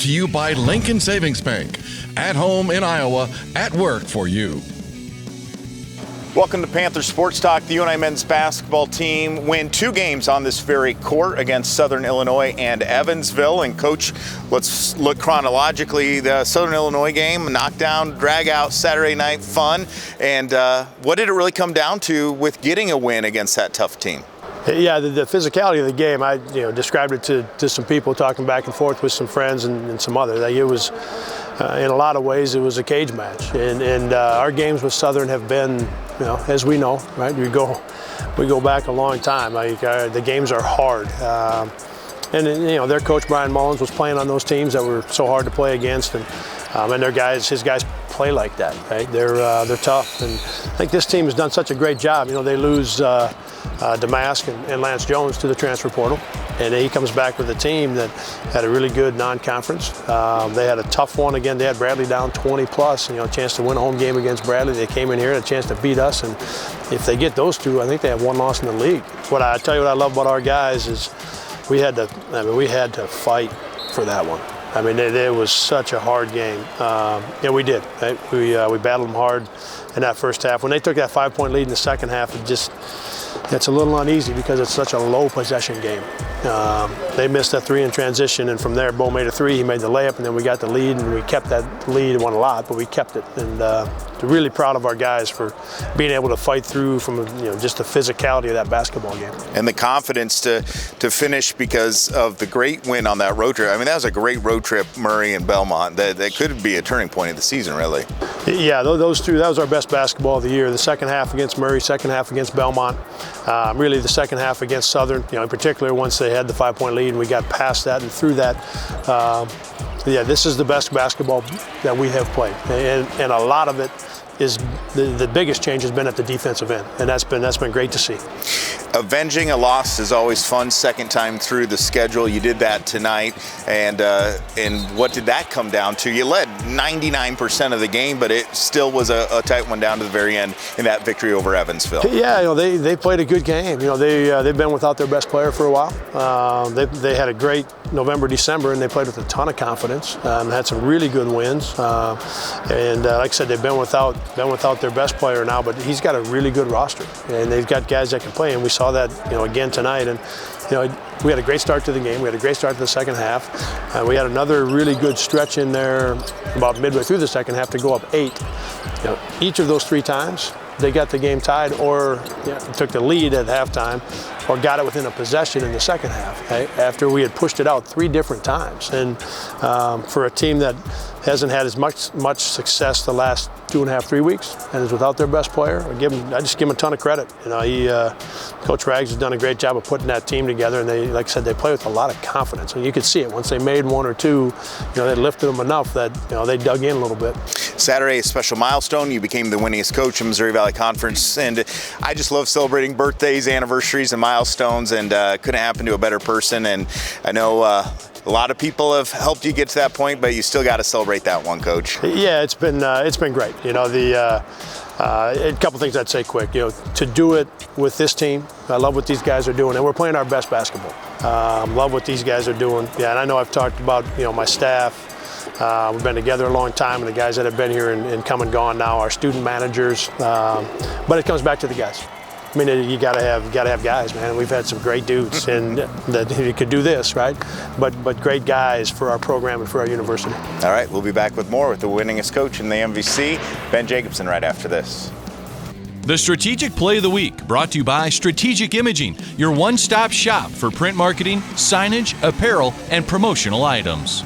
to you by Lincoln Savings Bank. At home in Iowa, at work for you. Welcome to Panther Sports Talk. The UNI Men's basketball team win 2 games on this very court against Southern Illinois and Evansville. And Coach, let's look chronologically. The Southern Illinois game, knockdown, drag out, Saturday night fun. And what did it really come down to with getting a win against that tough team? Yeah, the physicality of the game, I described it to some people, talking back and forth with some friends and some others. Like, it was, in a lot of ways, it was a cage match. And our games with Southern have been, as we know, right? We go back a long time. Like, the games are hard. And their coach Brian Mullins was playing on those teams that were so hard to play against, and his guys play like that. Right? They're tough, and I think this team has done such a great job. They lose Damask and Lance Jones to the transfer portal, and he comes back with a team that had a really good non-conference. They had a tough one again. They had Bradley down 20 plus, a chance to win a home game against Bradley. They came in here, had a chance to beat us, and if they get those 2, I think they have 1 loss in the league. What I love about our guys is we had to fight for that one. It was such a hard game. We did. Right? We battled them hard in that first half. When they took that 5-point lead in the second half, it's a little uneasy because it's such a low possession game. They missed that 3 in transition, and from there, Bo made a 3. He made the layup, and then we got the lead, and we kept that lead. Won a lot, but we kept it. And really proud of our guys for being able to fight through from just the physicality of that basketball game. And the confidence to finish because of the great win on that road trip. That was a great road trip, Murray and Belmont. That could be a turning point of the season, really. Yeah, those 2, that was our best basketball of the year. The second half against Murray, second half against Belmont. Really the second half against Southern, in particular once they had the 5-point lead and we got past that and through that. This is the best basketball that we have played. And a lot of it is the biggest change has been at the defensive end, and that's been great to see. Avenging a loss is always fun. Second time through the schedule, you did that tonight, and what did that come down to? You led 99% of the game, but it still was a tight one down to the very end in that victory over Evansville. Yeah, they played a good game. They've been without their best player for a while. They had a great November, December, and they played with a ton of confidence. Had some really good wins, and like I said, they've been without their best player now, but he's got a really good roster, and they've got guys that can play, and we saw that again tonight. And we had a great start to the game. We had a great start to the second half. We had another really good stretch in there about midway through the second half to go up 8. Each of those 3 times they got the game tied or took the lead at halftime or got it within a possession in the second half, okay, after we had pushed it out 3 different times. And for a team that hasn't had as much success the last 2.5, 3 weeks and is without their best player, I just give him a ton of credit. Coach Rags has done a great job of putting that team together, and they, like I said, they play with a lot of confidence. And you could see it once they made 1 or 2. They lifted them enough that they dug in a little bit. Saturday, a special milestone. You became the winningest coach in Missouri Valley Conference, and I just love celebrating birthdays, anniversaries, and milestones. And couldn't happen to a better person. And I know a lot of people have helped you get to that point, but you still got to celebrate that one, Coach. Yeah, it's been great. A couple things I'd say quick. To do it with this team, I love what these guys are doing, and we're playing our best basketball. Love what these guys are doing. Yeah, and I know I've talked about my staff. We've been together a long time, and the guys that have been here and come and gone now, our student managers. But it comes back to the guys. You gotta have guys, man. We've had some great dudes, and that could do this, right? But great guys for our program and for our university. All right, we'll be back with more with the winningest coach in the MVC, Ben Jacobson, right after this. The Strategic Play of the Week, brought to you by Strategic Imaging, your one-stop shop for print marketing, signage, apparel, and promotional items.